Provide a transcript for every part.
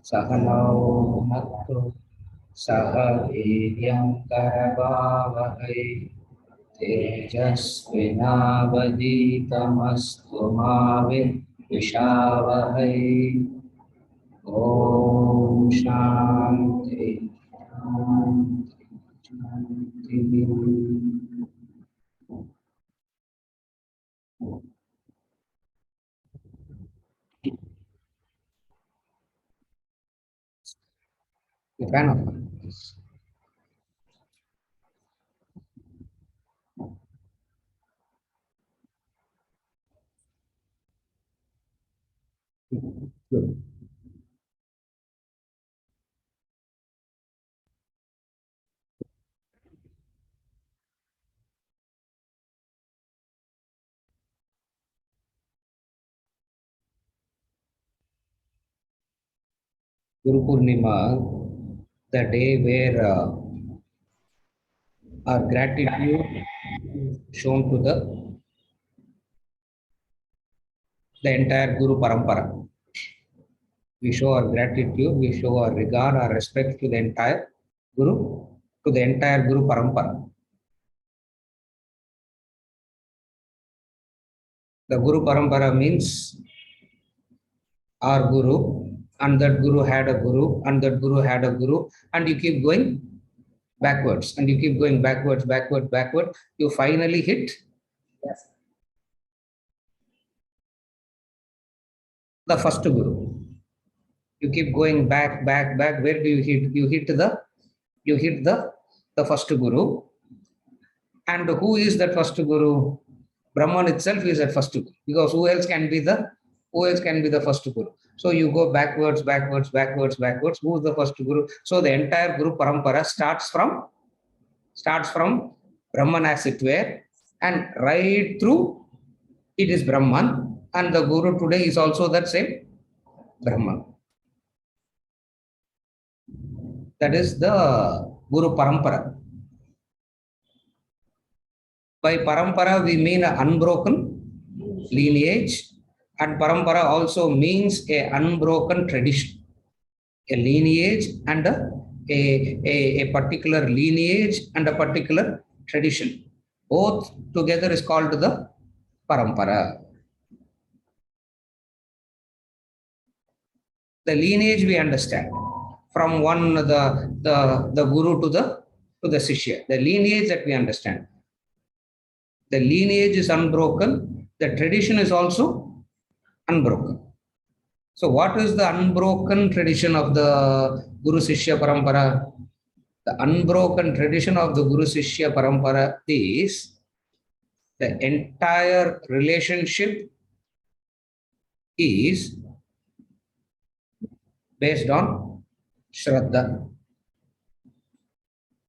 सहनौ भुनक्तु सह वीर्यं करवावहै तेजस्विनावधीतमस्तु मा विद्विषावहै। ॐ शान्ति शान्ति शान्तिः। You can open this. Good. Guru Poornima, the day where our gratitude is shown to the entire Guru Parampara. We show our gratitude, we show our regard, our respect to the entire Guru, to the entire Guru Parampara. The Guru Parampara means our Guru, and that Guru had a Guru, and that Guru had a Guru, and you keep going backwards, and you keep going backwards, backward. You finally hit the first Guru. You keep going back. Where do you hit? You hit the first Guru. And who is that first Guru? Brahman itself is that first Guru. Because who else can be the first Guru? So you go backwards. Who's the first Guru? So the entire Guru Parampara starts from Brahman as it were, and right through it is Brahman, and the Guru today is also that same Brahman. That is the Guru Parampara. By Parampara we mean an unbroken lineage, and Parampara also means a unbroken tradition. A lineage and a particular lineage and a particular tradition. Both together is called the Parampara. The lineage we understand. From one the Guru to the Sishya. The lineage that we understand. The lineage is unbroken. The tradition is also unbroken. So what is the unbroken tradition of the Guru Sishya Parampara? The unbroken tradition of the Guru Sishya Parampara is the entire relationship is based on Shraddha.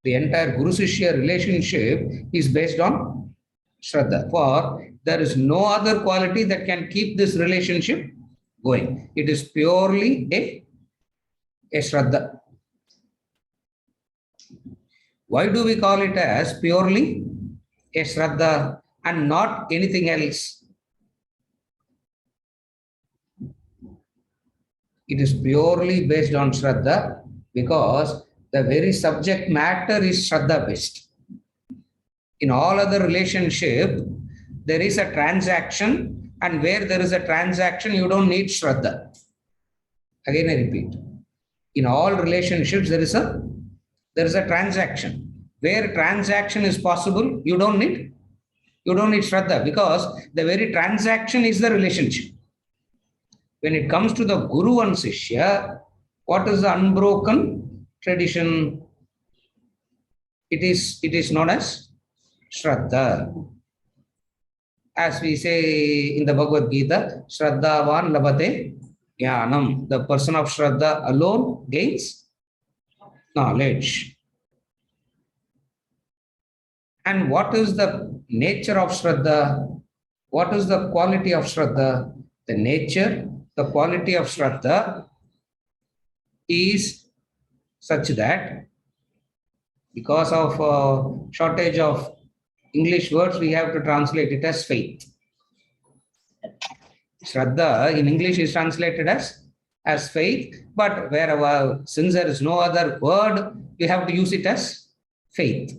The entire Guru Sishya relationship is based on Shraddha. For there is no other quality that can keep this relationship going. It is purely a Shraddha. Why do we call it as purely a Shraddha and not anything else? It is purely based on Shraddha because the very subject matter is Shraddha based. In all other relationship, there is a transaction, and where there is a transaction, you don't need Shraddha. Again, I repeat. In all relationships, there is a transaction. Where transaction is possible, you don't need Shraddha because the very transaction is the relationship. When it comes to the Guru and Sishya, what is the unbroken tradition? It is known as Shraddha. As we say in the Bhagavad Gita, Shraddhavan labate jnanam. The person of Shraddha alone gains knowledge. And what is the nature of Shraddha? What is the quality of Shraddha? The nature, the quality of Shraddha is such that because of shortage of English words, we have to translate it as faith. Shraddha in English is translated as as faith, but wherever, since there is no other word, we have to use it as faith.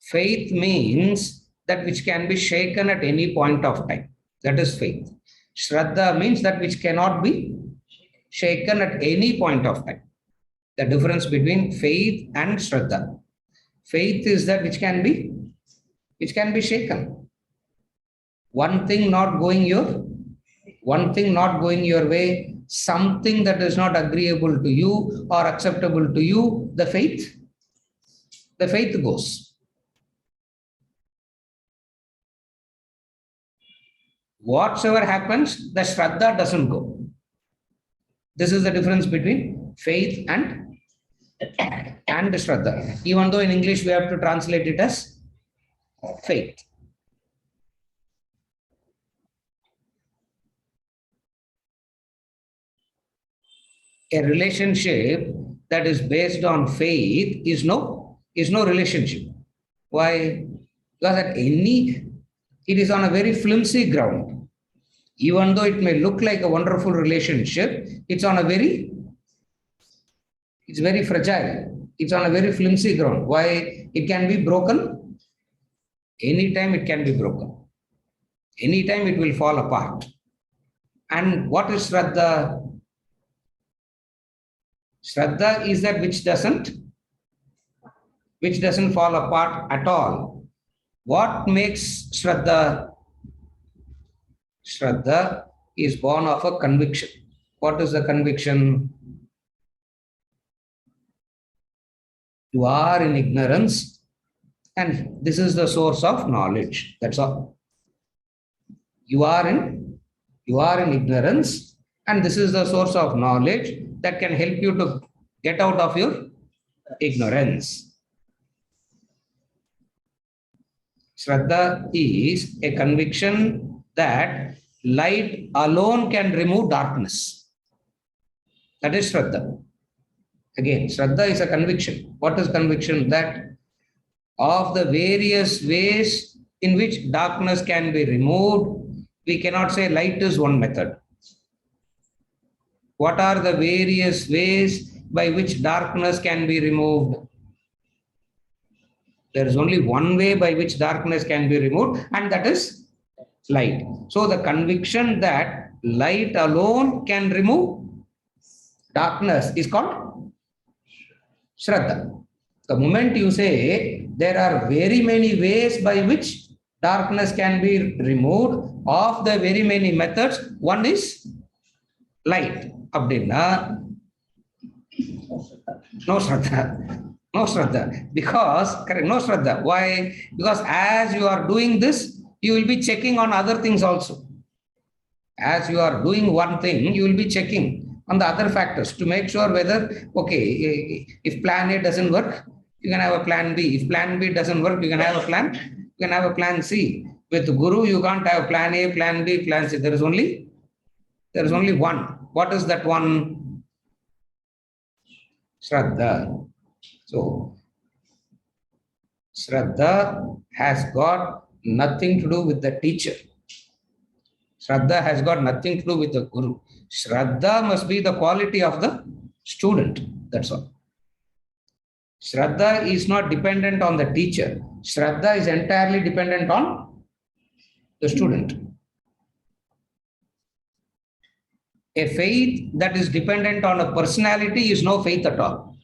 Faith means that which can be shaken at any point of time. That is faith. Shraddha means that which cannot be shaken at any point of time. The difference between faith and Shraddha. Faith is that which can be shaken. One thing not going your way, something that is not agreeable to you or acceptable to you, the faith goes. Whatsoever happens, the Shraddha doesn't go. This is the difference between faith and Shraddha. Even though in English we have to translate it as faith. A relationship that is based on faith is no relationship. Why? Because it is on a very flimsy ground. Even though it may look like a wonderful relationship, it's very fragile. It's on a very flimsy ground. Why? It can be broken. Anytime it can be broken. Anytime it will fall apart. And what is Shraddha? Shraddha is that which doesn't fall apart at all. What makes Shraddha? Shraddha is born of a conviction. What is the conviction? You are in ignorance, and this is the source of knowledge. That's all. You are in ignorance, and this is the source of knowledge that can help you to get out of your ignorance. Shraddha is a conviction that light alone can remove darkness. That is Shraddha. Again, Shraddha is a conviction. What is conviction? That of the various ways in which darkness can be removed, we cannot say light is one method. What are the various ways by which darkness can be removed? There is only one way by which darkness can be removed, and that is light. So the conviction that light alone can remove darkness is called Shraddha. The moment you say there are very many ways by which darkness can be removed, of the very many methods, one is light. Abdinna, no Shraddha. No Shraddha. Because, correct, no Shraddha. Why? Because as you are doing this, you will be checking on other things also. As you are doing one thing, you will be checking on the other factors to make sure whether, okay, if plan A doesn't work, you can have a plan B. If plan B doesn't work, you can have a plan C. With Guru, you can't have plan A, plan B, plan C. There is only one. What is that one? Shraddha. So, Shraddha has got nothing to do with the teacher. Shraddha has got nothing to do with the Guru. Shraddha must be the quality of the student. That's all. Shraddha is not dependent on the teacher. Shraddha is entirely dependent on the student. A faith that is dependent on a personality is no faith at all.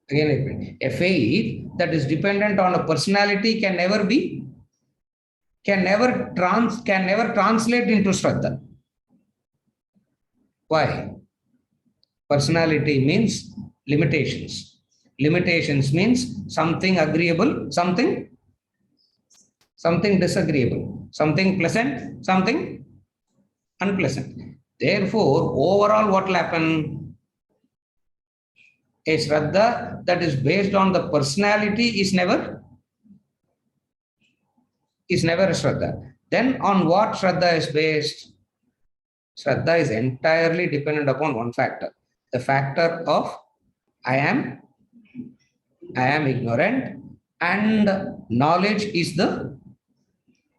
Again, a faith that is dependent on a personality can never translate into Shraddha. Why? Personality means limitations. Limitations means something agreeable, something disagreeable, something pleasant, something unpleasant. Therefore, overall, what will happen? A Shraddha that is based on the personality is never a Shraddha. Then on what Shraddha is based? Shraddha is entirely dependent upon one factor. The factor of I am ignorant, and knowledge is the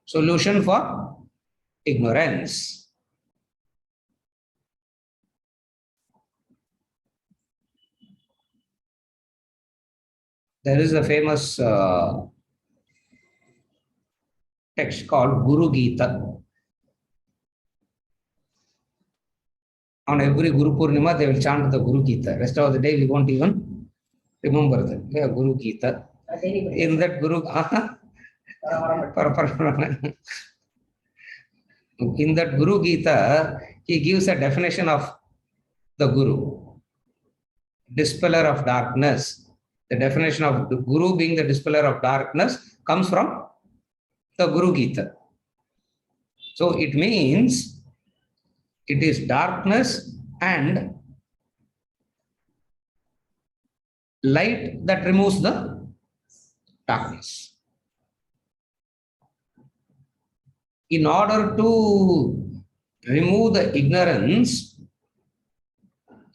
Solution for ignorance. There is a famous text called Guru Gita. On every Guru Poornima, they will chant the Guru Gita. Rest of the day, we won't even remember that. Yeah, Guru Gita. In that Guru, in that Guru Gita, he gives a definition of the Guru, dispeller of darkness. The definition of the Guru being the dispeller of darkness comes from the Guru Gita. So it means it is darkness and light that removes the darkness. In order to remove the ignorance,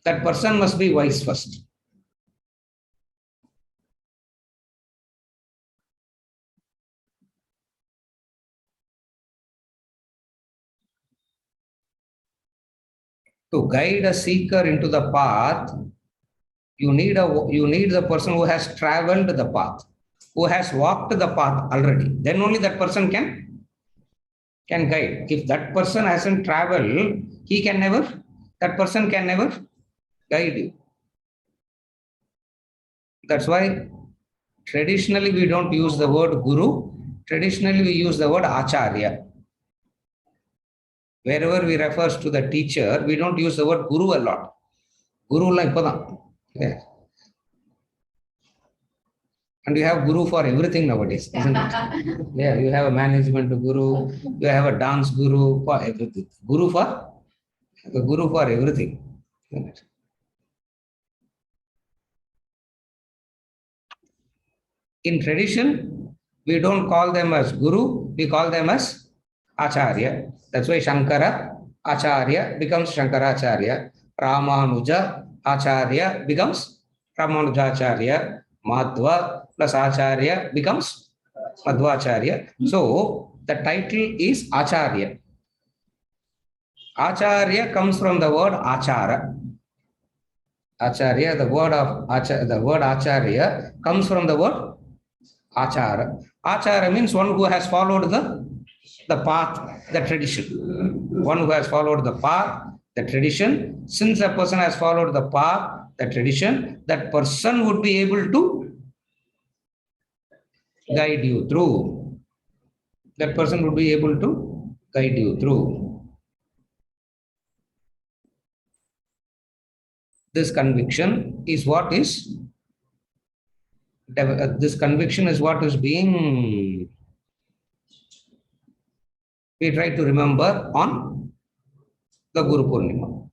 that person must be wise first. To guide a seeker into the path, you need the person who has traveled the path, who has walked the path already. Then only that person can guide. If that person hasn't traveled, that person can never guide you. That's why traditionally we don't use the word guru. Traditionally we use the word acharya. Wherever we refers to the teacher, we don't use the word guru a lot. Guru like pada. Yeah. And you have guru for everything nowadays, isn't it? Yeah, you have a management guru, you have a dance guru for everything. Guru for everything. In tradition, we don't call them as guru, we call them as acharya. That's why Shankara Acharya becomes Shankaracharya. Ramanuja Acharya becomes Ramanujacharya. Madhva plus Acharya becomes Madhvacharya. So the title is Acharya. Acharya comes from the word Achara. Acharya, the word Acharya comes from the word Achara. Achara means one who has followed the path, the tradition. One who has followed the path, the tradition. Since a person has followed the path, the tradition, that person would be able to guide you through. That person would be able to guide you through. This conviction is what is being, we try to remember on the Guru Poornima.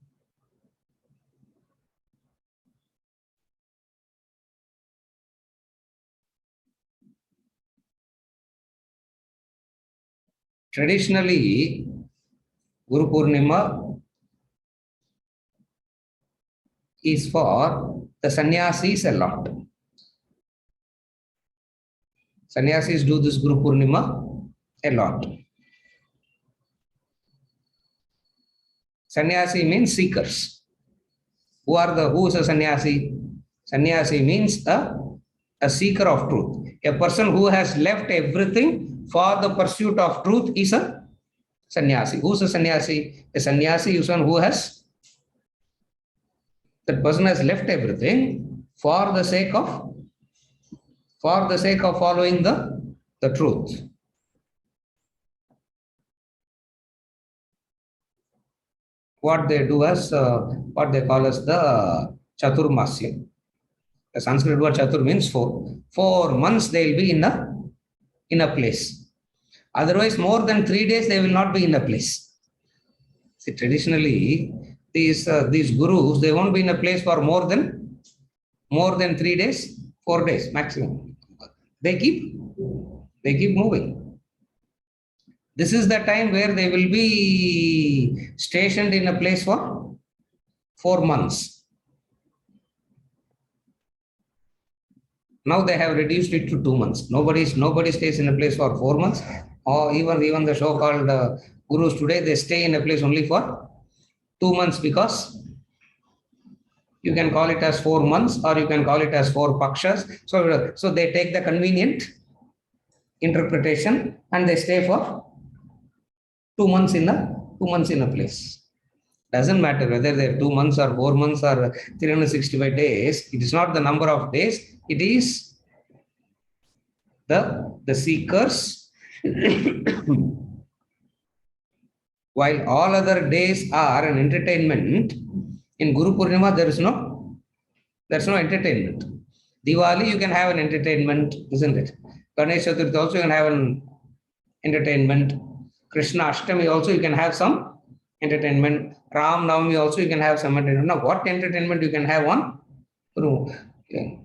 Traditionally, Guru Poornima is for the sannyasis a lot. Sannyasis do this Guru Poornima a lot. Sannyasi means seekers. Who is a sannyasi? Sannyasi means a seeker of truth. A person who has left everything for the pursuit of truth is a sannyasi. Who is a sannyasi? A sannyasi is one who has, that person has left everything for the sake of following the truth. What they do as what they call as the Chaturmasya. The Sanskrit word Chatur means 4. 4 months they will be in a place. Otherwise, more than 3 days they will not be in a place. See, traditionally, these gurus, they won't be in a place for more than 3 days, 4 days maximum. They keep moving. This is the time where they will be stationed in a place for 4 months. Now they have reduced it to 2 months. Nobody stays in a place for 4 months. or even the so-called gurus today, they stay in a place only for 2 months, because you can call it as 4 months or you can call it as 4 pakshas. So they take the convenient interpretation and they stay for 2 months in a place. Doesn't matter whether they're 2 months or 4 months or 365 days. It is not the number of days. It is the seekers. While all other days are an entertainment, in Guru Poornima there's no entertainment. Diwali you can have an entertainment, isn't it? Ganesh Chaturthi also you can have an entertainment. Krishna Ashtami also you can have some entertainment. Ram Navami also you can have some entertainment. Now what entertainment you can have on Guru? Okay.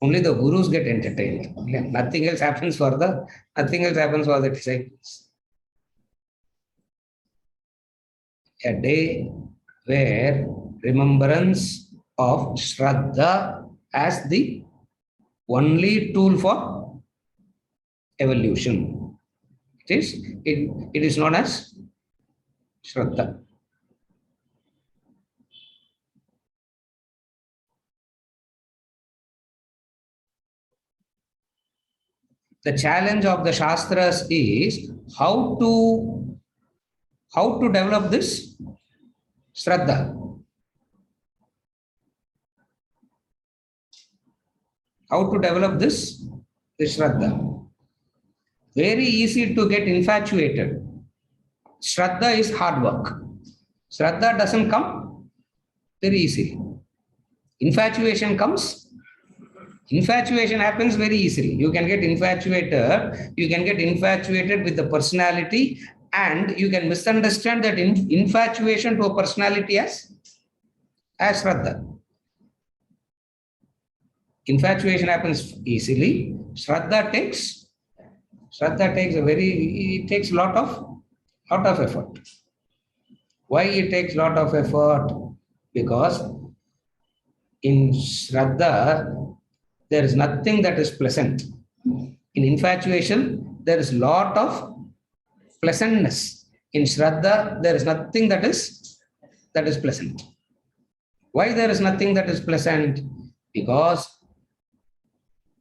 Only the gurus get entertained. Okay. Nothing else happens for the disciples. A day where remembrance of Shraddha as the only tool for evolution. It is known as Shraddha. The challenge of the Shastras is how to develop this Shraddha. How to develop this Shraddha. Very easy to get infatuated. Shraddha is hard work. Shraddha doesn't come very easily. Infatuation happens very easily. You can get infatuated with the personality, and you can misunderstand that infatuation to a personality as Shraddha. Infatuation happens easily. Shraddha takes a lot of effort. Why it takes a lot of effort? Because in Shraddha, there is nothing that is pleasant. In infatuation, there is a lot of pleasantness. In Shraddha, there is nothing that is pleasant. Why there is nothing that is pleasant? Because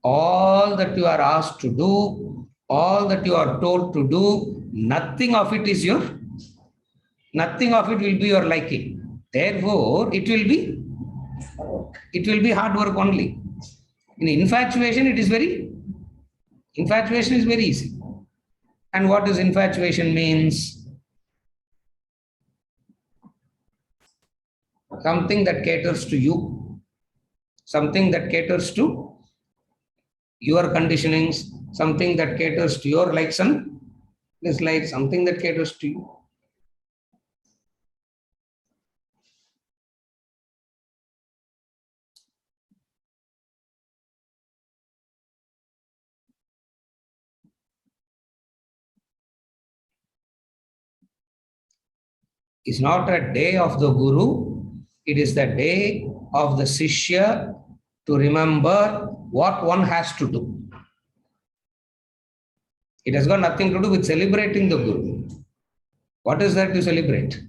all that you are asked to do, all that you are told to do, nothing of it will be your liking. Therefore, it will be hard work only. In infatuation, infatuation is very easy. And what does infatuation means? Something that caters to you, something that caters to your conditionings, something that caters to your likes and dislikes, something that caters to you. It's not a day of the Guru, it is the day of the Shishya to remember what one has to do. It has got nothing to do with celebrating the Guru. What is that to celebrate?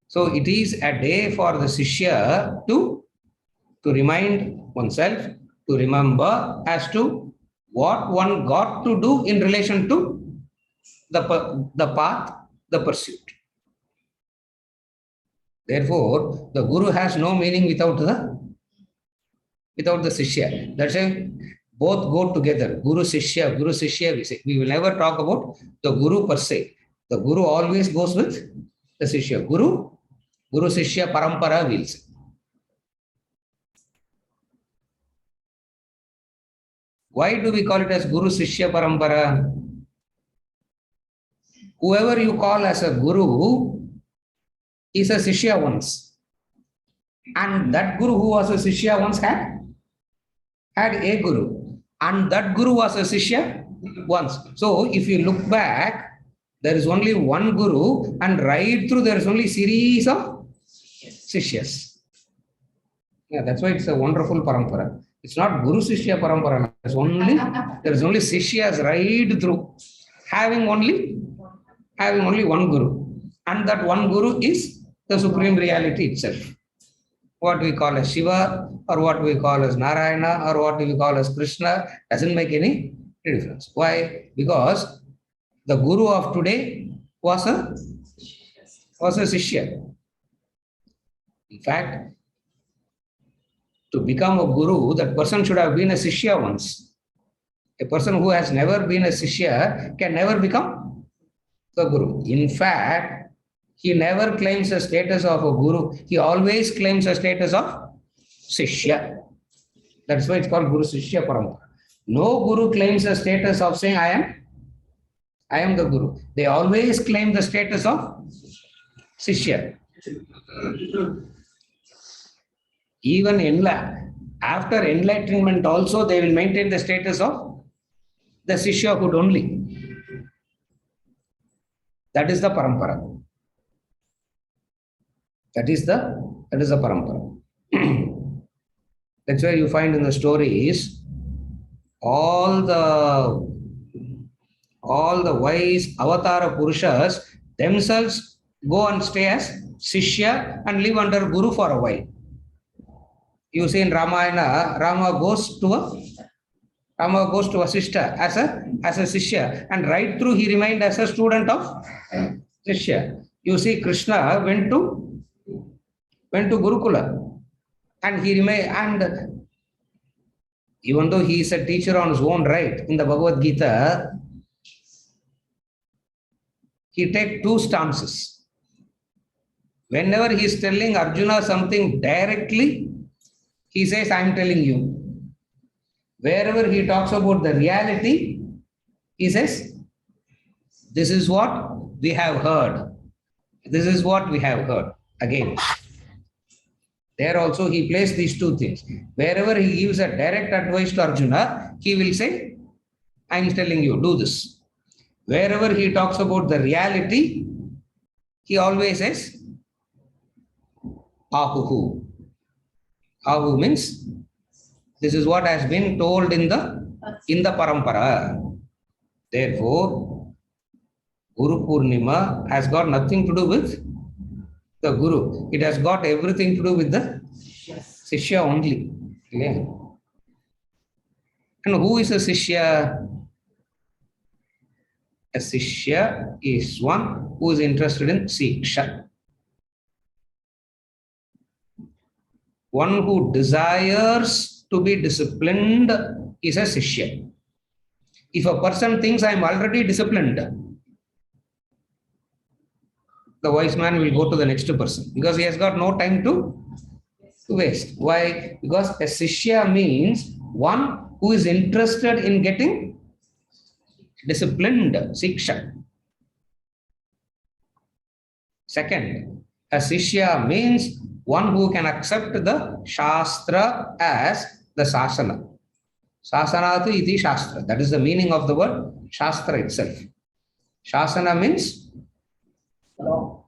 So it is a day for the Shishya to remind oneself, to remember as to what one got to do in relation to the path, the pursuit. Therefore, the Guru has no meaning without the Shishya. That's why both go together. Guru Shishya, we say. We will never talk about the Guru per se. The Guru always goes with the Shishya. Guru Shishya Parampara will say. Why do we call it as Guru Shishya Parampara? Whoever you call as a Guru is a Shishya once. And that Guru who was a Shishya once had a Guru. And that Guru was a Shishya once. So if you look back, there is only one Guru, and right through there is only series of Shishyas. Yeah, that's why it's a wonderful parampara. It's not Guru Shishya Parampara. There is only Sishyas right through, having only one Guru. And that one Guru is the Supreme Reality itself. What we call as Shiva, or what we call as Narayana, or what we call as Krishna, doesn't make any difference. Why? Because the Guru of today was a Sishya. In fact, to become a Guru, that person should have been a Sishya once. A person who has never been a Sishya can never become the Guru. In fact, he never claims the status of a Guru. He always claims the status of Sishya. That's why it's called Guru Sishya Parampara. No Guru claims the status of saying, I am the Guru. They always claim the status of Sishya. Even after enlightenment also, they will maintain the status of the Sishyahood only. That is the parampara. That is the parampara. That's why you find in the stories all the wise avatara purushas themselves go and stay as Sishya and live under Guru for a while. You see in Ramayana, Rama goes to a sister as a Sishya, and right through he remained as a student of Sishya. You see Krishna went to Gurukula, and he remained, and even though he is a teacher on his own right, in the Bhagavad Gita, he takes two stances. Whenever he is telling Arjuna something directly, he says, I am telling you. Wherever he talks about the reality, he says, this is what we have heard. This is what we have heard. Again, there also he placed these two things. Wherever he gives a direct advice to Arjuna, he will say, I am telling you, do this. Wherever he talks about the reality, he always says, Ahuhu. Ahu means, this is what has been told in the parampara. Therefore, Guru Poornima has got nothing to do with the Guru. It has got everything to do with the Sishya only. Yeah. And who is a Sishya? A Sishya is one who is interested in Siksha. One who desires to be disciplined is a Sishya. If a person thinks I am already disciplined, the wise man will go to the next person because he has got no time to waste. Why? Because a Sishya means one who is interested in getting disciplined, Siksha. Second, a Sishya means one who can accept the Shastra as the Sasana. Sasanatu iti Shastra. That is the meaning of the word Shastra itself. Shasana means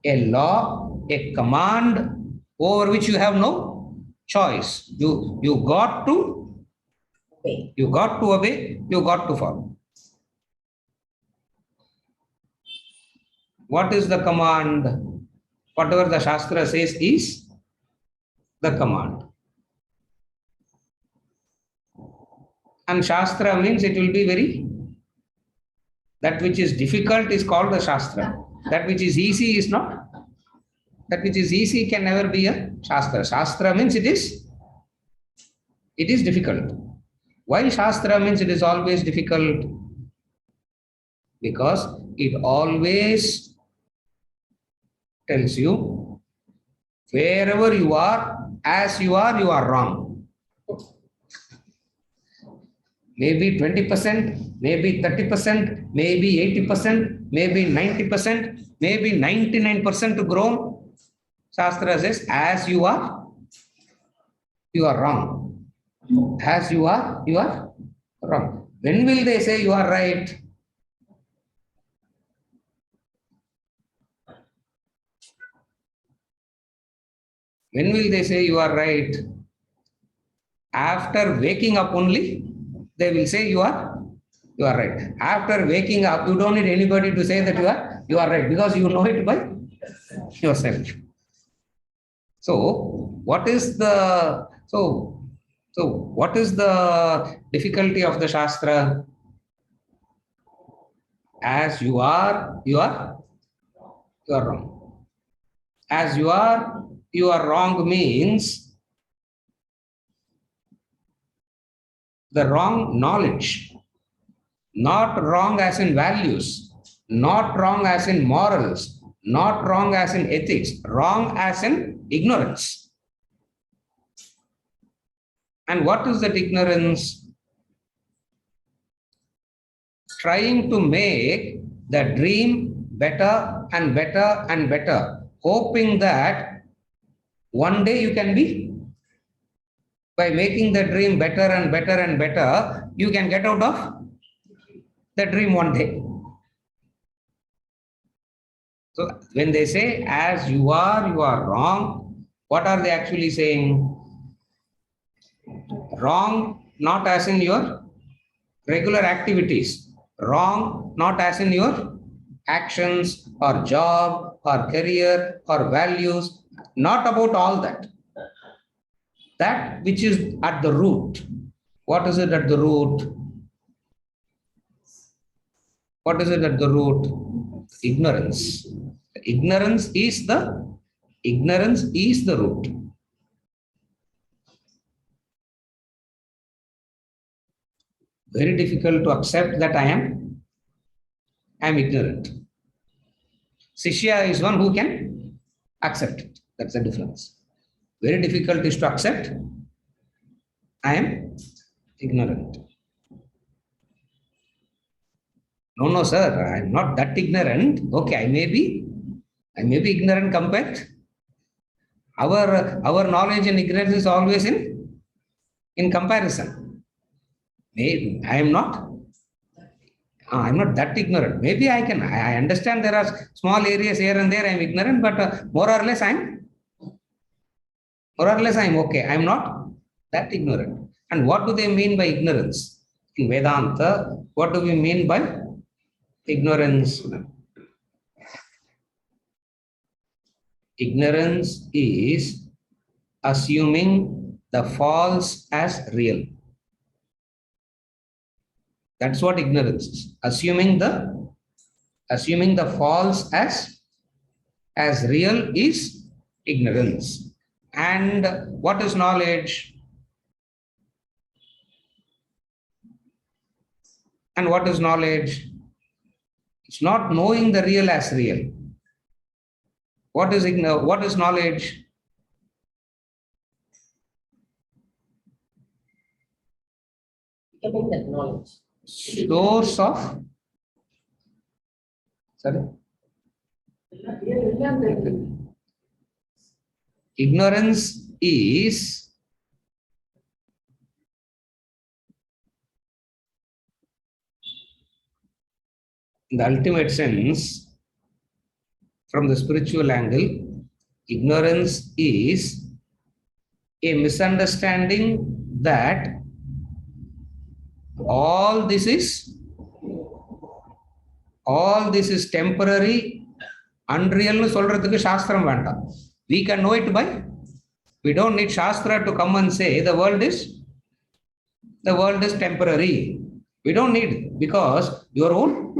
a law, a command over which you have no choice. You got to obey, you got to follow. What is the command? Whatever the Shastra says is the command. And Shastra means it will be very, that which is difficult is called the Shastra. That which is easy is not. That which is easy can never be a Shastra. Shastra means it is difficult. Why Shastra means it is always difficult? Because it always tells you, wherever you are, as you are wrong. Maybe 20%, maybe 30%, maybe 80%, maybe 90%, maybe 99% grown. Shastra says, as you are wrong. As you are wrong. When will they say you are right? When will they say you are right? After waking up only, they will say you are right. After waking up, you don't need anybody to say that you are right, because you know it by yourself. So what is the what is the difficulty of the Shastra? As you are wrong. As you are wrong means the wrong knowledge, not wrong as in values, not wrong as in morals, not wrong as in ethics, wrong as in ignorance. And what is that ignorance? Trying to make the dream better and better and better, hoping that one day you can be, by making the dream better and better and better, you can get out of the dream one day. So when they say, as you are wrong, what are they actually saying? Wrong, not as in your regular activities. Wrong, not as in your actions or job or career or values. Not about all that. That which is at the root. What is it at the root? What is it at the root? Ignorance. Ignorance is the root. Very difficult to accept that I am ignorant. Shishya is one who can accept it. That's the difference. Very difficult is to accept I am ignorant. No, sir, I am not that ignorant. Okay, I may be ignorant compared. Our knowledge and ignorance is always in comparison. Maybe I am not. I'm not that ignorant. Maybe I understand there are small areas here and there I'm ignorant, but more or less I'm okay. I'm not that ignorant. And what do they mean by ignorance? In Vedanta, what do we mean by ignorance? Ignorance is assuming the false as real. That's what ignorance is. Assuming the false as real is ignorance. And what is knowledge? And what is knowledge? It's not knowing the real as real. What is knowledge? Becoming that knowledge. Source of, sorry? Ignorance is in the ultimate sense, from the spiritual angle, ignorance is a misunderstanding that all this is temporary, unreal. We can know it by, we don't need Shastra to come and say the world is temporary. We don't need, because your own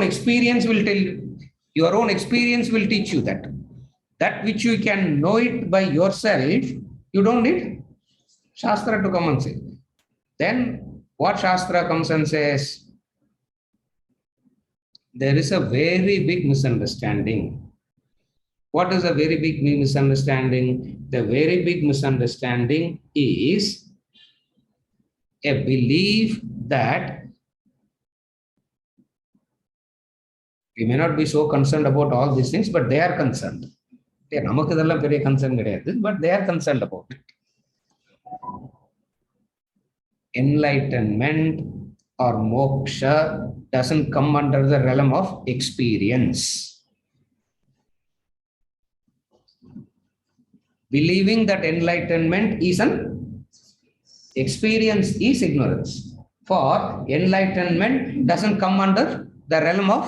experience will tell you, your own experience will teach you that which you can know it by yourself. You don't need Shastra to come and say. Then what Shastra comes and says? There is a very big misunderstanding. What is a very big misunderstanding? The very big misunderstanding is a belief that we may not be so concerned about all these things, but they are concerned. But they are concerned about it. Enlightenment or moksha doesn't come under the realm of experience. Believing that enlightenment is an Experience is ignorance. For enlightenment doesn't come under the realm of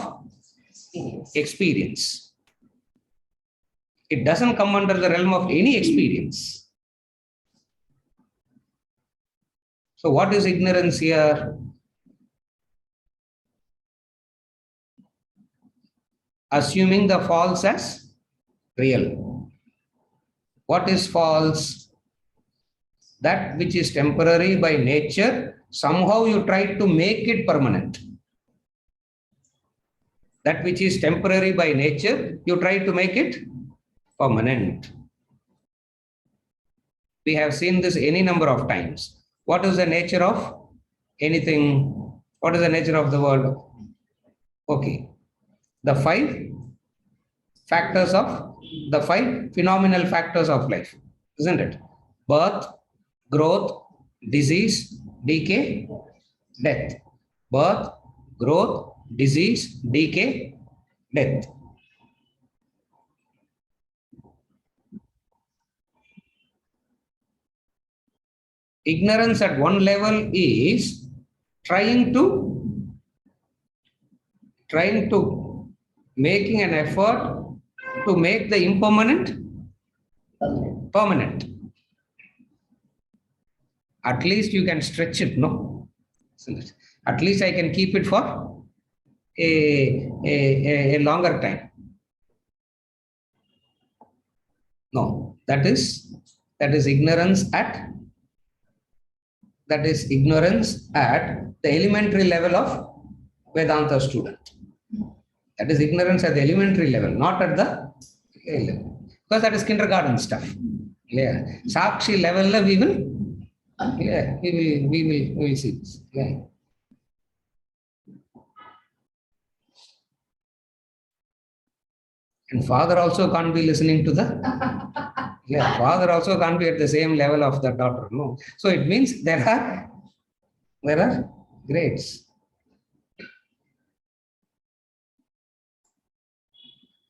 experience. It doesn't come under the realm of any experience. So what is ignorance here? Assuming the false as real. What is false? That which is temporary by nature, somehow you try to make it permanent. That which is temporary by nature, you try to make it permanent. We have seen this any number of times. What is the nature of anything? What is the nature of the world? Okay. The five phenomenal factors of life, isn't it? Birth, growth, disease, decay, death. Birth, growth, disease, decay, death. Ignorance at one level is trying to making an effort to make the impermanent permanent. At least you can stretch it, no? At least I can keep it for a longer time. No, that is ignorance at the elementary level of Vedanta student. That is ignorance at the elementary level, not at the level. Because that is kindergarten stuff. Yeah. Sakshi level we will see this. Yeah. And father also can't be listening to the father also can't be at the same level of the daughter. No. So it means there are grades.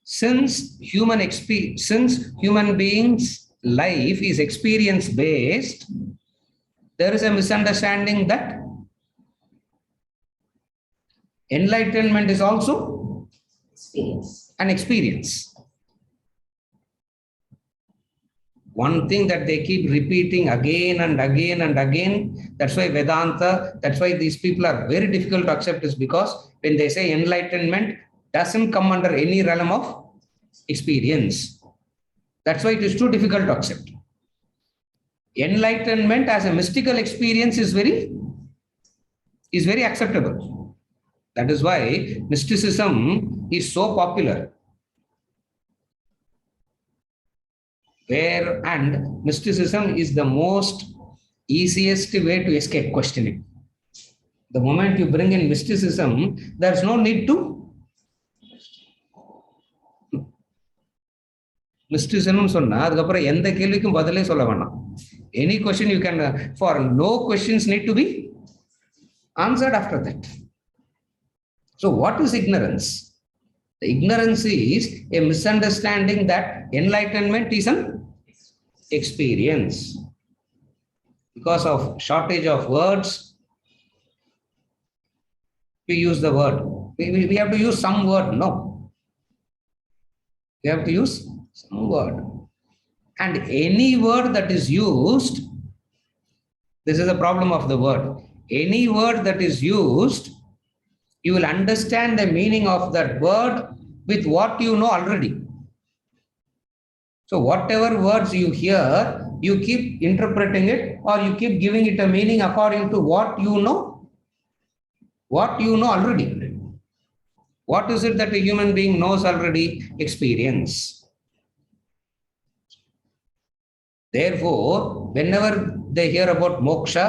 Since human beings' life is experience based, there is a misunderstanding that enlightenment is also an experience. One thing that they keep repeating again and again and again, that's why Vedanta, that's why these people are very difficult to accept, is because when they say enlightenment doesn't come under any realm of experience. That's why it is too difficult to accept. Enlightenment as a mystical experience is very acceptable. That is why mysticism is so popular. And mysticism is the most easiest way to escape questioning. The moment you bring in mysticism, there's no need to mysticism சொன்னா அதுக்கப்புறம் எந்த கேள்விக்கும் பதிலே சொல்ல வேண்டாம். Any question you can, for no questions need to be answered after that. So what is ignorance? The ignorance is a misunderstanding that enlightenment is an experience. Because of shortage of words, we use the word. We have to use some word, no. We have to use some word. And any word that is used, this is the problem of the word. Any word that is used, you will understand the meaning of that word with what you know already. So whatever words you hear, you keep interpreting it or you keep giving it a meaning according to what you know already. What is it that a human being knows already? Experience. Therefore, whenever they hear about moksha,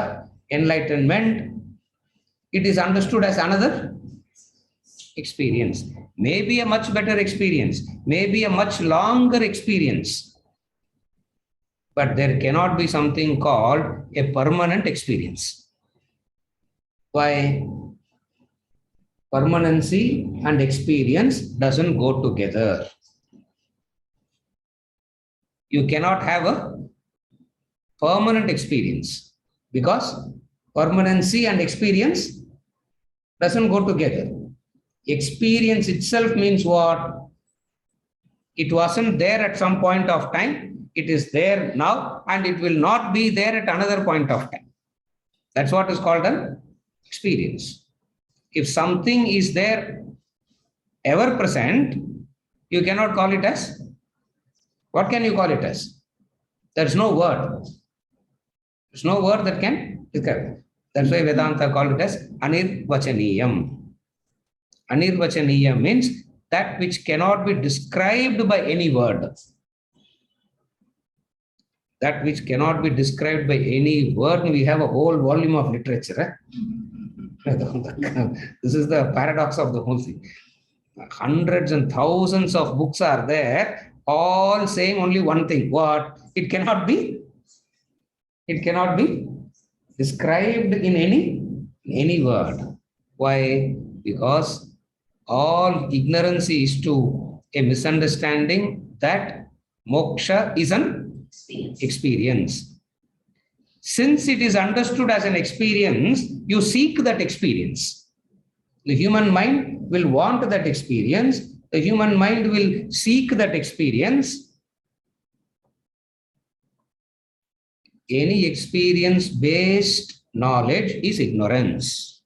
enlightenment, it is understood as another experience. Maybe a much better experience, maybe a much longer experience. But there cannot be something called a permanent experience. Why? Permanency and experience doesn't go together. You cannot have a permanent experience Because permanency and experience doesn't go together. Experience itself means what? It wasn't there at some point of time. It is there now, and it will not be there at another point of time. That's what is called an experience. If something is there ever present, you cannot call it as, what can you call it as? There's no word. There's no word that can describe. That's why Vedanta called it as anirvachaniyam. Anirvachaniyam means that which cannot be described by any word. That which cannot be described by any word. We have a whole volume of literature. This is the paradox of the whole thing. Hundreds and thousands of books are there, all saying only one thing. What? It cannot be described in any word. Why? Because all ignorance is to a misunderstanding that moksha is an experience. Since it is understood as an experience, you seek that experience. The human mind will want that experience. The human mind will seek that experience. Any experience-based knowledge is ignorance.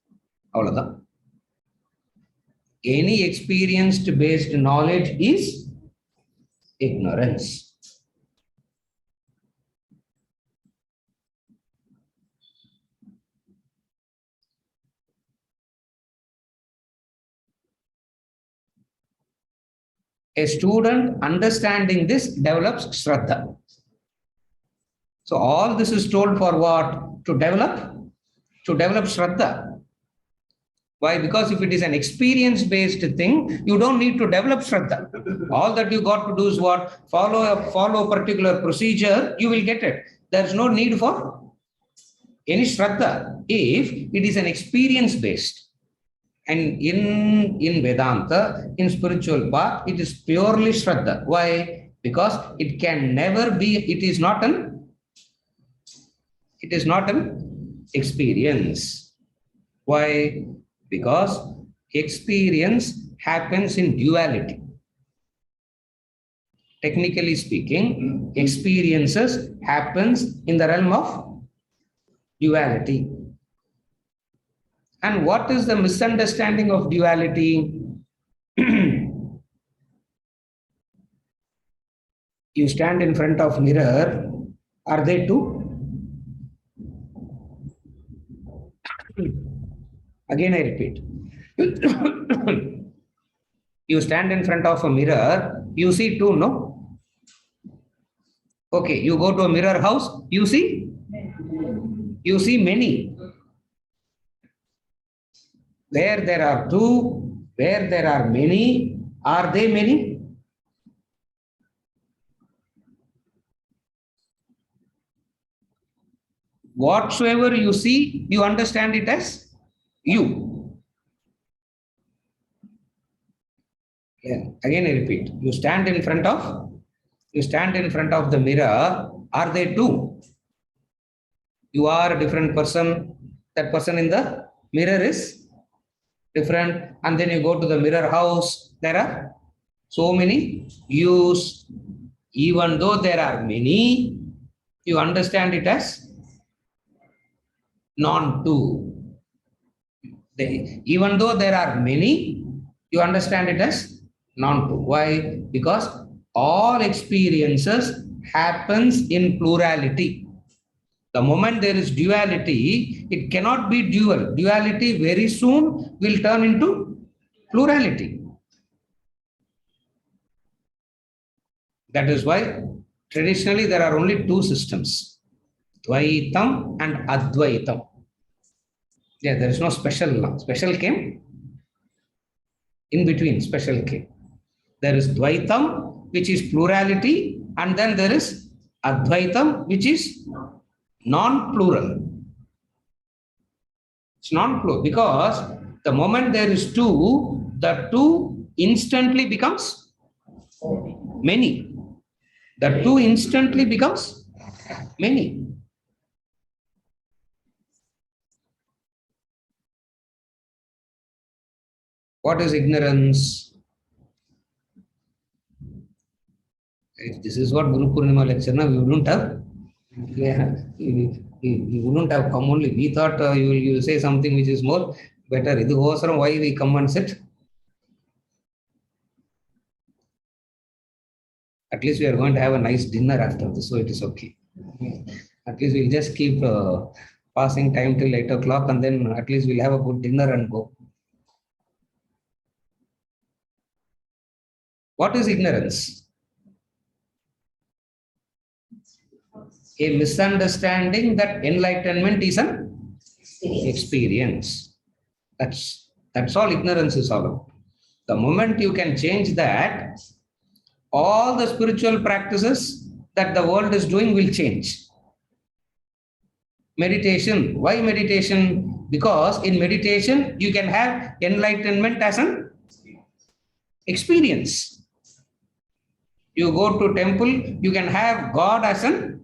Any experience-based knowledge is ignorance. A student understanding this develops Shraddha. So all this is told for what? To develop Shraddha. Why? Because if it is an experience-based thing, you don't need to develop Shraddha. All that you got to do is what? Follow a particular procedure, you will get it. There's no need for any Shraddha if it is an experience-based. And in Vedanta, in spiritual path, it is purely Shraddha. Why? Because it can never be, it is not an experience. Why? Because experience happens in duality. Technically speaking, experiences happens in the realm of duality. And what is the misunderstanding of duality? You stand in front of mirror. Are they two? Again, I repeat. You stand in front of a mirror. You see two, no? Okay, you go to a mirror house. You see many. Where there are two, where there are many, are they many? Whatsoever you see, you understand it as you. Again, I repeat. You stand in front of the mirror. Are they two? You are a different person. That person in the mirror is different. And then you go to the mirror house. There are so many yous. Even though there are many, you understand it as non-two. Even though there are many, you understand it as non-two. Why? Because all experiences happens in plurality. The moment there is duality, it cannot be dual. Duality very soon will turn into plurality. That is why traditionally there are only two systems, Dvaitam and Advaitam. Yeah, there is no special now. Special came in between, special came. There is Dvaitam, which is plurality, and then there is Advaitam, which is non-plural. It's non-plural because the moment there is two, the two instantly becomes many. The two instantly becomes many. What is ignorance? If this is what Guru Poornima lecture, now we wouldn't have. Yeah, we wouldn't have come only. We thought you will say something which is more better. Why we come and sit? At least we are going to have a nice dinner after this, so it is okay. At least we'll just keep passing time till 8 o'clock, and then at least we'll have a good dinner and go. What is ignorance? A misunderstanding that enlightenment is an experience. That's all ignorance is all about. The moment you can change that, all the spiritual practices that the world is doing will change. Meditation. Why meditation? Because in meditation, you can have enlightenment as an experience. You go to temple, you can have God as an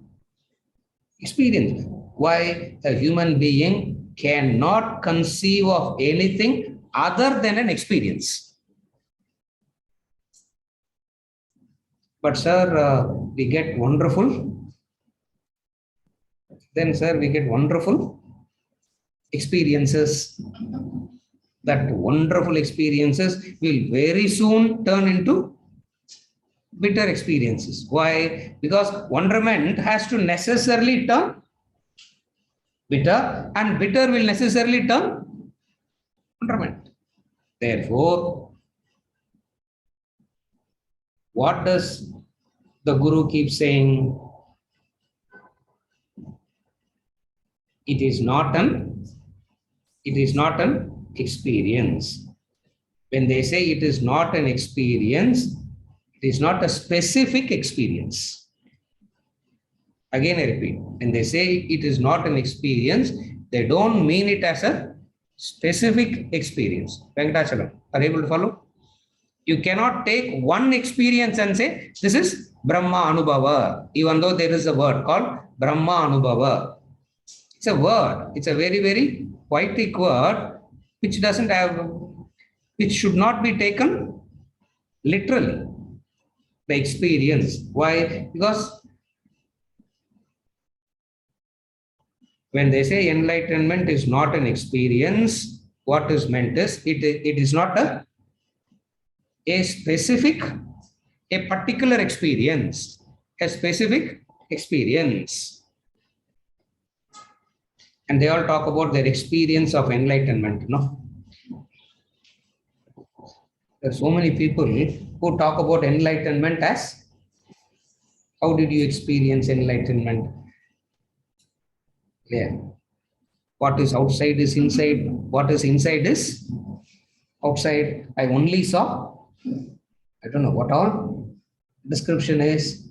experience. Why? A human being cannot conceive of anything other than an experience. But sir, we get wonderful. Then sir, we get wonderful experiences. That wonderful experiences will very soon turn into bitter experiences. Why? Because wonderment has to necessarily turn bitter, and bitter will necessarily turn wonderment. Therefore, what does the Guru keep saying? It is not an experience. When they say it is not an experience, it is not a specific experience. Again, I repeat, when they say it is not an experience, they don't mean it as a specific experience. Venkatachalam, are you able to follow? You cannot take one experience and say, this is Brahma Anubhava, even though there is a word called Brahma Anubhava. It's a word. It's a very, very poetic word, which should not be taken literally. The experience. Why? Because when they say enlightenment is not an experience, what is meant is it is not a specific, a particular experience, a specific experience. And they all talk about their experience of enlightenment, no? There are so many people who talk about enlightenment as, how did you experience enlightenment? Yeah. What is outside is inside. What is inside is outside. I only saw, I don't know what all description is.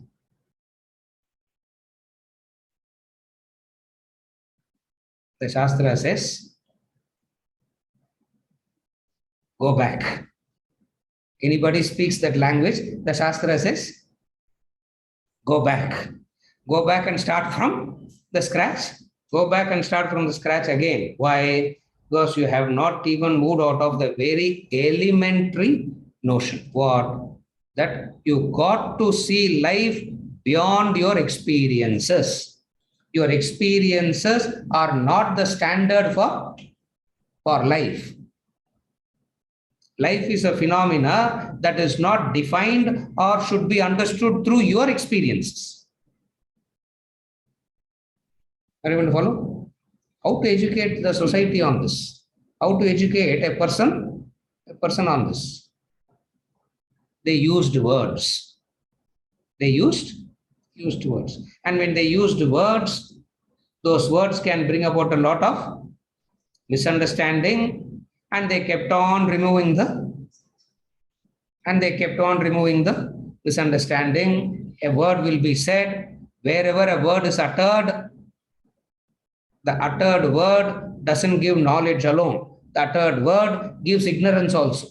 The Shastra says, go back. Anybody speaks that language, the Shastra says, go back. Go back and start from the scratch. Go back and start from the scratch again. Why? Because you have not even moved out of the very elementary notion. What? That you got to see life beyond your experiences. Your experiences are not the standard for life. Life is a phenomena that is not defined or should be understood through your experiences. Are you able to follow? How to educate the society on this? How to educate a person on this? They used words. They used words. And when they used words, those words can bring about a lot of misunderstanding, and they kept on removing the misunderstanding. A word will be said. Wherever a word is uttered, the uttered word doesn't give knowledge alone. The uttered word gives ignorance also.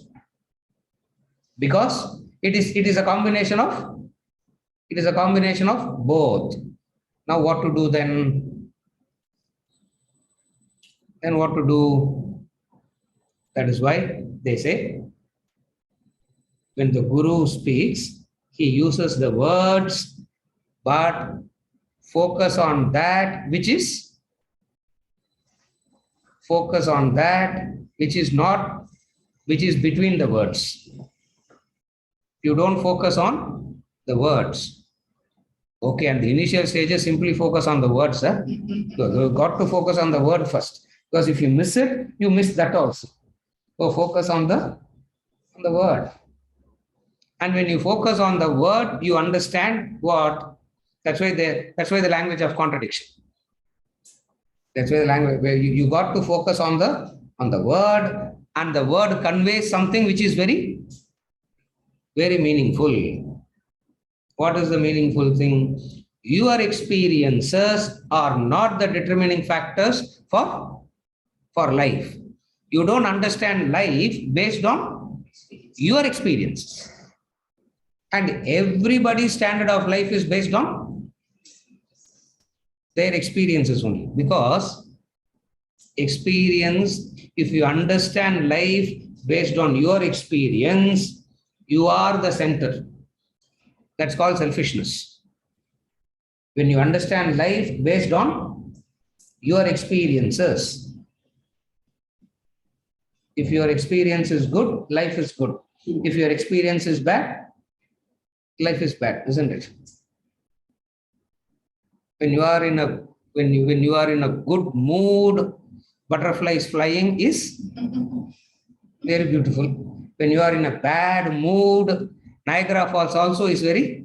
Because it is a combination of both. Now what to do then? Then what to do? That is why they say when the Guru speaks, he uses the words, but focus on that which is not, which is between the words. You don't focus on the words. Okay, and the initial stages simply focus on the words. So you've got to focus on the word first. Because if you miss it, you miss that also. So focus on the word. And when you focus on the word, you understand what. That's why the language of contradiction. That's why the language where you got to focus on the word, and the word conveys something which is very, very meaningful. What is the meaningful thing? Your experiences are not the determining factors for life. You don't understand life based on your experiences. And everybody's standard of life is based on their experiences only. Because experience, if you understand life based on your experience, you are the center. That's called selfishness. When you understand life based on your experiences, if your experience is good, life is good. If your experience is bad, life is bad, isn't it? When you are in a good mood, butterflies flying is very beautiful. When you are in a bad mood, Niagara Falls also is very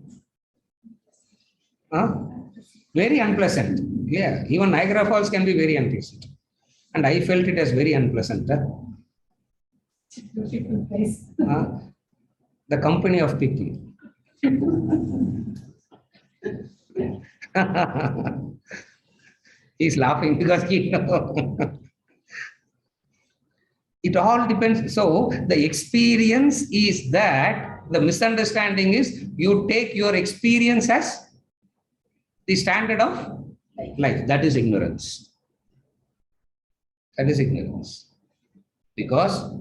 unpleasant. Yeah, even Niagara Falls can be very unpleasant. And I felt it as very unpleasant. The company of people. He's laughing because he knows. It all depends. So the experience is that the misunderstanding is you take your experience as the standard of life. That is ignorance. That is ignorance. Because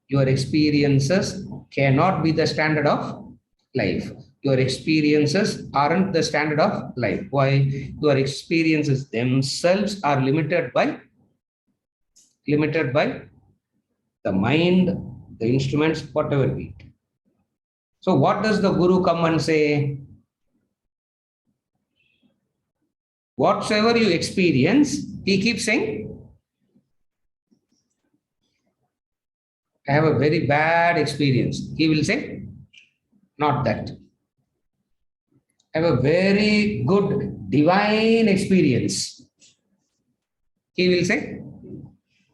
your experiences cannot be the standard of life. Your experiences aren't the standard of life. Why? Your experiences themselves are limited by the mind, the instruments, whatever be it. So what does the Guru come and say? Whatsoever you experience, he keeps saying, I have a very bad experience. He will say, not that. I have a very good divine experience. He will say,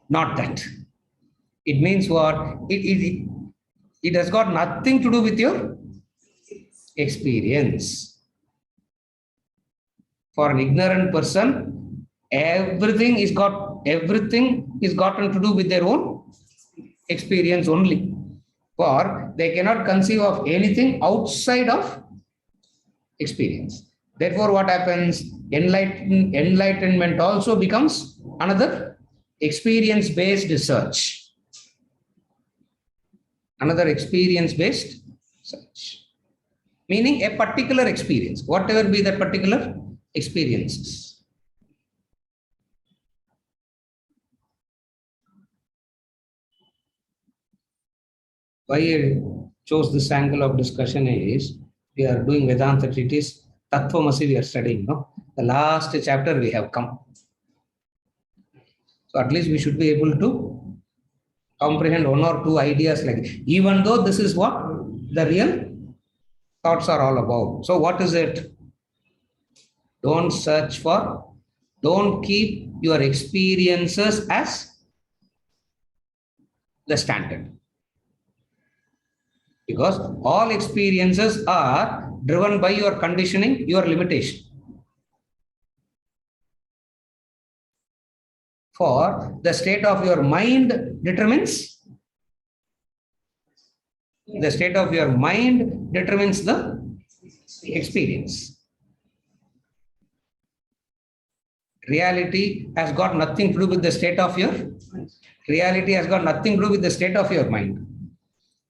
not that. It means what? It has got nothing to do with your experience. For an ignorant person, everything is gotten to do with their own experience only. For they cannot conceive of anything outside of experience. Therefore, what happens? Enlightenment also becomes another experience-based research. Another experience-based search. Meaning a particular experience, whatever be that particular experiences. Why I chose this angle of discussion is we are doing Vedanta treatise, Tattvamasi we are studying, no? The last chapter we have come. So at least we should be able to comprehend one or two ideas like this. Even though this is what the real thoughts are all about. So what is it? Don't keep your experiences as the standard. Because all experiences are driven by your conditioning, your limitation. For the state of your mind determines the experience. Reality has got nothing to do with the state of your mind.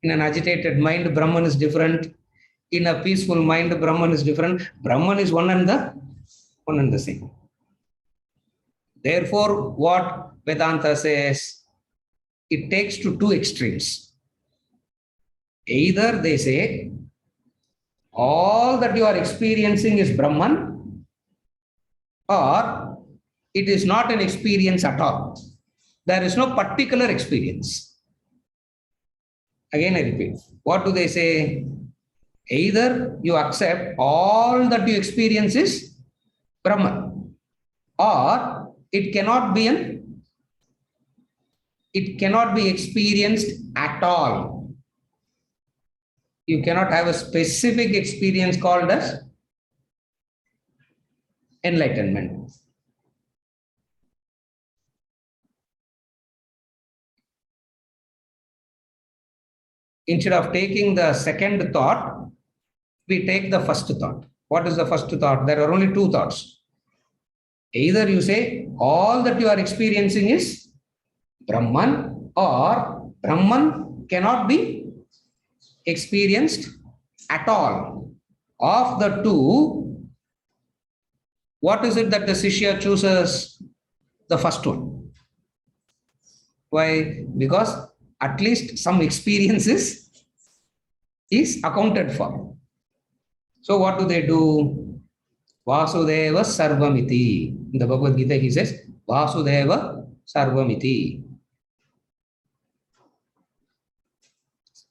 In an agitated mind, Brahman is different. In a peaceful mind, Brahman is different. Brahman is one and the same. Therefore, what Vedanta says, it takes to two extremes. Either they say, all that you are experiencing is Brahman, or it is not an experience at all. There is no particular experience. Again, I repeat. What do they say? Either you accept all that you experience is Brahman, or it cannot be experienced at all. You cannot have a specific experience called as enlightenment. Instead of taking the second thought, we take the first thought. What is the first thought? There are only two thoughts. Either you say all that you are experiencing is Brahman, or Brahman cannot be experienced at all. Of the two, what is it that the Shishya chooses? The first one. Why? Because at least some experiences is accounted for. So what do they do? Vasudeva Sarvamiti. In the Bhagavad Gita he says, Vasudeva Sarvamiti.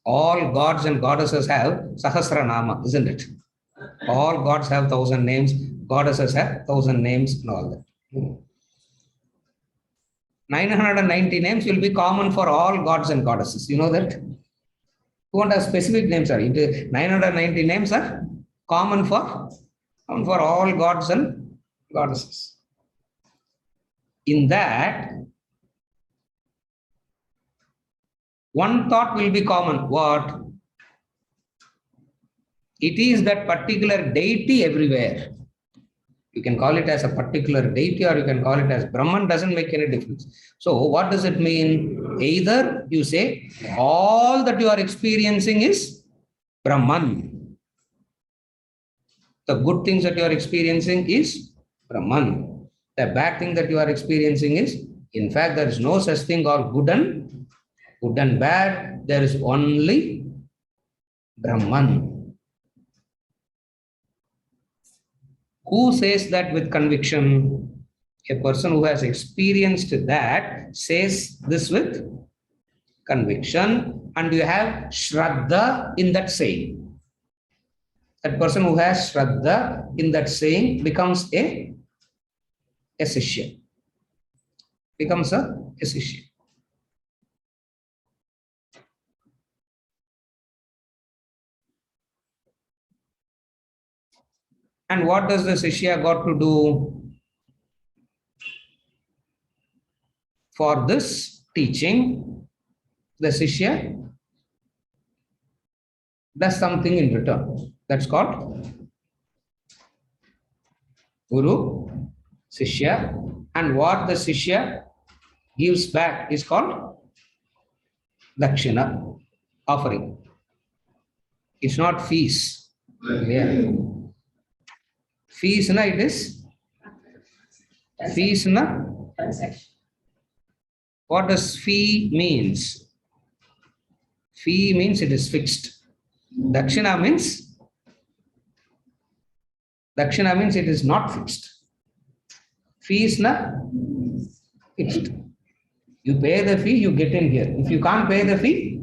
All gods and goddesses have Sahasranama, isn't it? All gods have 1,000 names, goddesses have 1,000 names and all that. 990 names will be common for all gods and goddesses. You know that? You won't have specific names. 990 names are common for all gods and goddesses. In that, one thought will be common. What? It is that particular deity everywhere. You can call it as a particular deity or you can call it as Brahman, doesn't make any difference. So what does it mean? Either you say all that you are experiencing is Brahman. The good things that you are experiencing is Brahman. The bad thing that you are experiencing is, in fact, there is no such thing called good and bad. There is only Brahman. Who says that with conviction? A person who has experienced that says this with conviction, and you have Shraddha in that saying. That person who has Shraddha in that saying becomes a Shishya. Becomes a Shishya. And what does the Shishya got to do? For this teaching, the Shishya does something in return. That's called Guru, Shishya. And what the Shishya gives back is called Dakshina, offering. It's not fees. Yeah. Fees, na, it is? Fees, na? What does fee means? Fee means it is fixed. Dakshina means it is not fixed. Fees, na? Fixed. You pay the fee, you get in here. If you can't pay the fee,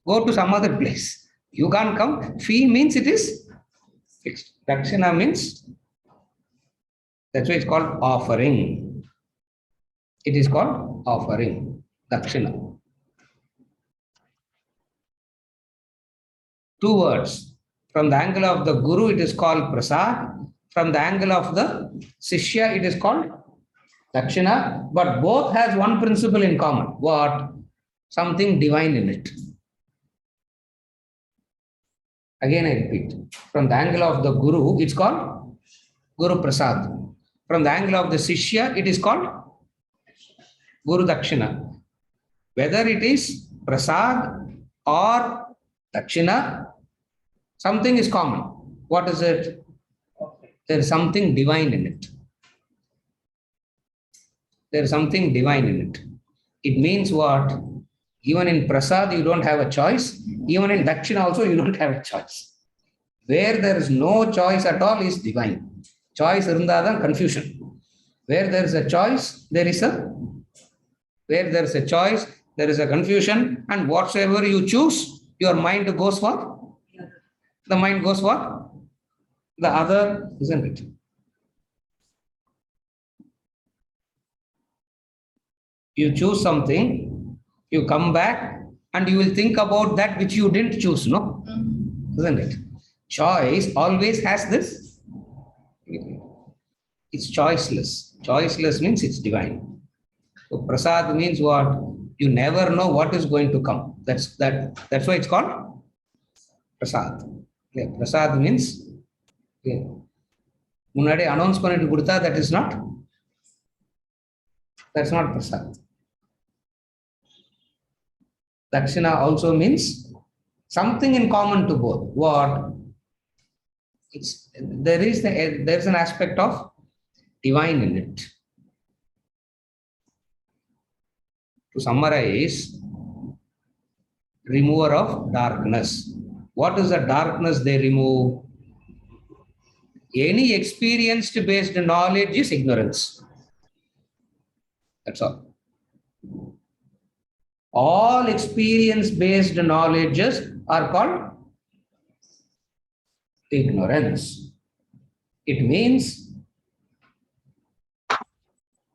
go to some other place. You can't come. Fee means it is fixed. Dakshina means, that's why it's called offering. It is called offering. Dakshina. Two words. From the angle of the Guru, it is called Prasad. From the angle of the Shishya, it is called Dakshina. But both has one principle in common. What? Something divine in it. Again, I repeat. From the angle of the Guru, it's called Guru Prasad. From the angle of the Shishya, it is called Guru Dakshina. Whether it is prasad or dakshina, something is common. What is it? There is something divine in it. There is something divine in it. It means what? Even in prasad, you don't have a choice. Even in dakshina also, you don't have a choice. Where there is no choice at all is divine. Choice irundhadan confusion. Where there is a choice, there is a confusion, and whatsoever you choose, your mind goes for the mind goes for the other, isn't it? You choose something, you come back, and you will think about that which you didn't choose, no? Isn't it? Choice always has this. It's choiceless. Choiceless means it's divine. So prasad means what? You never know what is going to come. That's why it's called prasad. Yeah, prasad means முன்னாடி announce பண்ணிட்டு கொடுத்தா that's not prasad. Dakshina also means something in common to both. What? There's an aspect of divine in it. To summarize, remover of darkness. What is the darkness they remove? Any experienced based knowledge is ignorance. That's all. All experience based knowledges are called ignorance. It means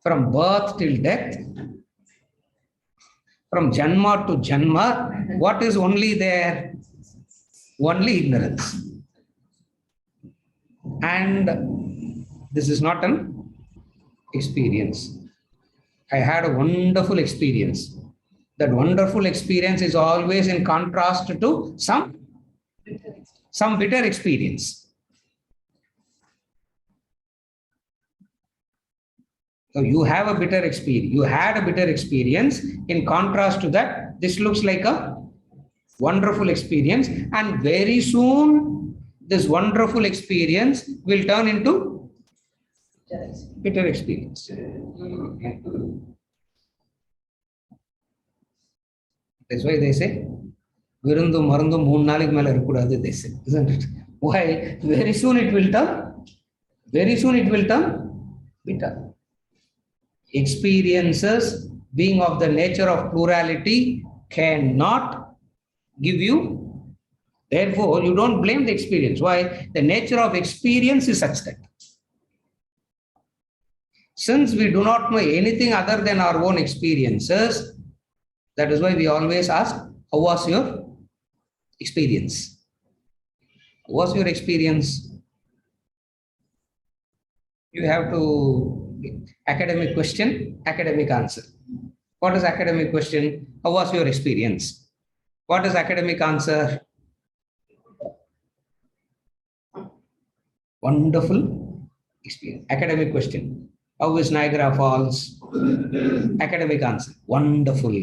from birth till death, from janma to janma, what is only there? Only ignorance. And this is not an experience. I had a wonderful experience. That wonderful experience is always in contrast to some bitter experience. So you have a bitter experience. You had a bitter experience. In contrast to that, this looks like a wonderful experience, and very soon this wonderful experience will turn into bitter experience. That's why they say, virundu marundu moon naalik mela irukudadu, they say, isn't it? Why? Very soon it will turn bitter. Experiences, being of the nature of plurality, cannot give you. Therefore, you don't blame the experience. Why? The nature of experience is such that. Since we do not know anything other than our own experiences, that is why we always ask, how was your experience? How was your experience? You have to, academic question, academic answer. What is academic question? How was your experience? What is academic answer? Wonderful experience. Academic question. How is Niagara Falls? Academic answer. Wonderful.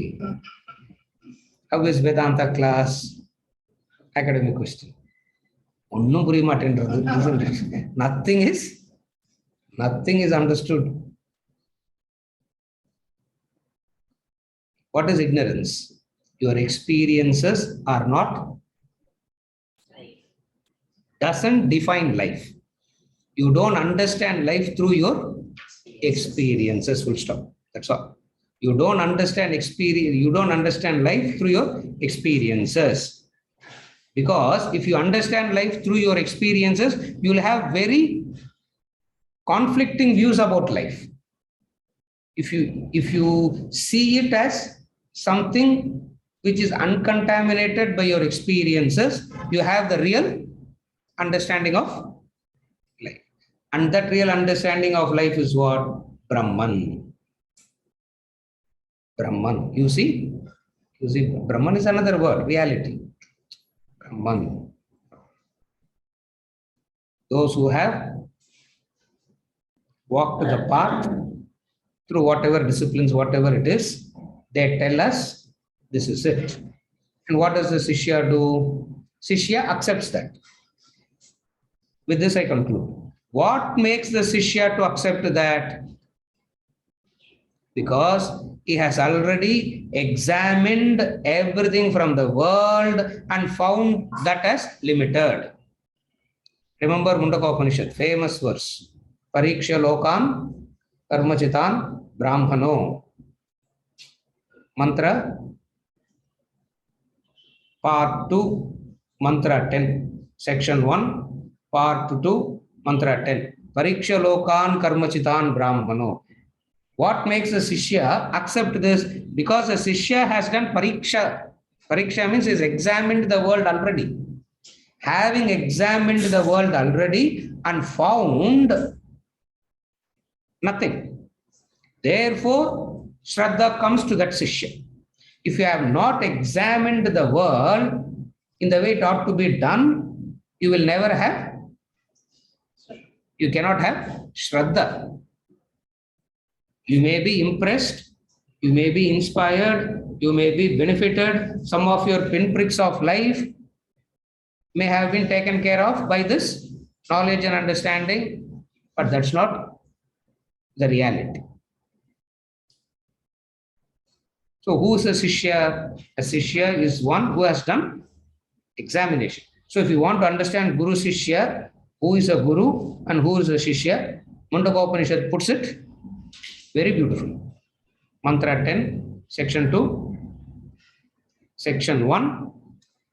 How is Vedanta class? Academic question. Nothing is understood. What is ignorance? Your experiences are not, doesn't define life. You don't understand life through your experiences, full stop. That's all. You don't understand experience, you don't understand life through your experiences. Because if you understand life through your experiences, you'll have very conflicting views about life. If you see it as something which is uncontaminated by your experiences, you have the real understanding of life. And that real understanding of life is what? Brahman. Brahman. You see, Brahman is another word, reality. Brahman. Those who have walked the path through whatever disciplines, whatever it is, they tell us This is it. And what does the Shishya do? Shishya accepts that. With this, I conclude. What makes the Shishya to accept that? Because he has already examined everything from the world and found that as limited. Remember Mundaka Upanishad, famous verse. Pariksha Lokan Karmachitan Brahmano. Mantra Part 2, Mantra 10. Section 1, Part 2, Mantra 10. Pariksha Lokan Karmachitan Brahmano. What makes the Shishya accept this? Because the Shishya has done Pariksha. Pariksha means he's examined the world already. Having examined the world already and found nothing. Therefore, Shraddha comes to that Shishya. If you have not examined the world in the way it ought to be done, you will never have, you cannot have Shraddha. You may be impressed, you may be inspired, you may be benefited. Some of your pinpricks of life may have been taken care of by this knowledge and understanding, but that's not the reality. So who is a Shishya? A Shishya is one who has done examination. So if you want to understand Guru Shishya, who is a Guru and who is a Shishya, Mundaka Upanishad puts it very beautifully. Mantra 10, Section 2, Section 1,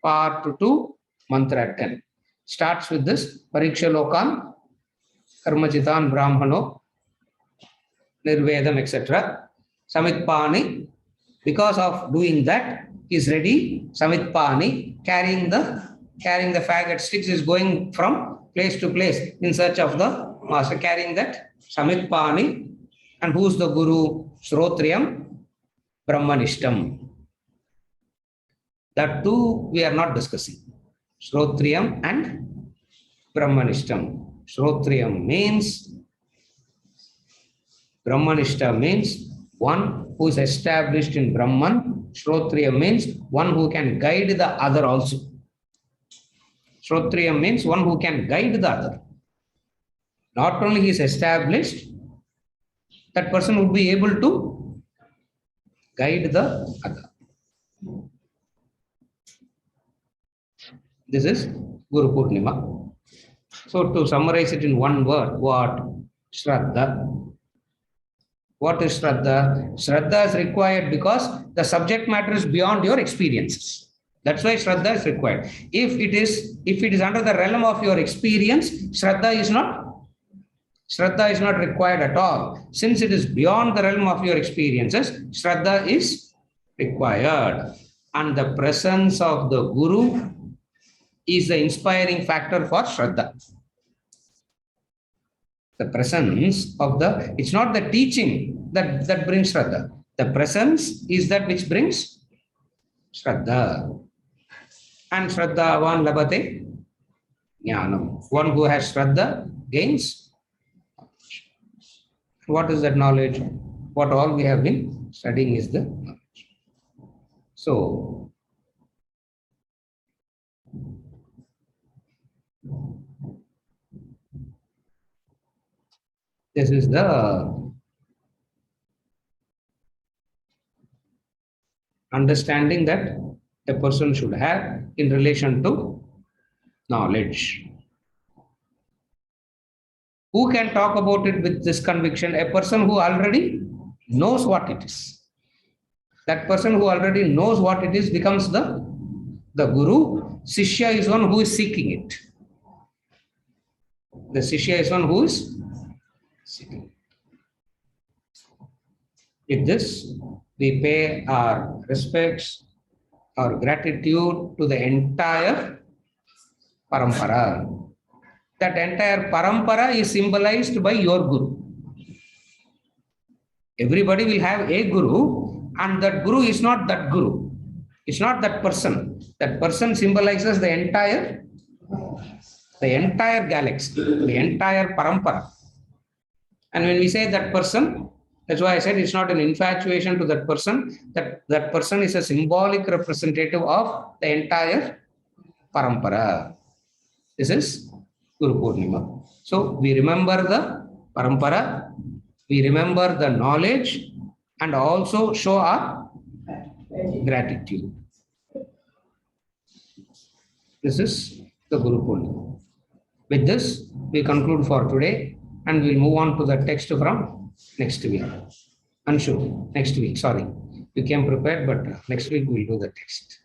Part 2, Mantra 10. Starts with this, Pariksha Lokan, Karmachitan Brahmano, Nirvedam, etc. Samitpani, because of doing that, is ready. Samitpani, carrying the faggot sticks, is going from place to place in search of the master, carrying that Samitpani. And who's the Guru? Shrotriyam Brahmanishtam. That two we are not discussing. Shrotriyam and Brahmanishtam. Shrotriyam means, Brahmanishta means one who is established in Brahman. Shrotriyam means one who can guide the other also. Shrotriyam means one who can guide the other. Not only he is established, that person would be able to guide the other. This is Guru Poornima. So to summarize it in one word, what? Shraddha. What is Shraddha? Shraddha is required because the subject matter is beyond your experiences. That's why Shraddha is required. If it is under the realm of your experience, Shraddha is not required at all. Since it is beyond the realm of your experiences, Shraddha is required. And the presence of the Guru is the inspiring factor for Shraddha. The presence of it's not the teaching that brings Shraddha. The presence is that which brings Shraddha. And Shraddhavan labate jnanam. One who has Shraddha gains. What is that knowledge? What all we have been studying is the knowledge. So, this is the understanding that a person should have in relation to knowledge. Who can talk about it with this conviction? A person who already knows what it is. That person who already knows what it is becomes the Guru. Shishya is one who is seeking it. The Shishya is one who is seeking it. With this, we pay our respects, our gratitude to the entire parampara. That entire parampara is symbolized by your Guru. Everybody will have a Guru, and that Guru is not that Guru. It's not that person. That person symbolizes the entire galaxy, the entire parampara. And when we say that person, That's why I said it's not an infatuation to that person. That person is a symbolic representative of the entire parampara. This is Guru Poornima. So we remember the parampara, we remember the knowledge, and also show our gratitude. This is the Guru Poornima. With this, we conclude for today and we'll move on to the text from next week. Anshu, next week, sorry. You came prepared, but next week we'll do the text.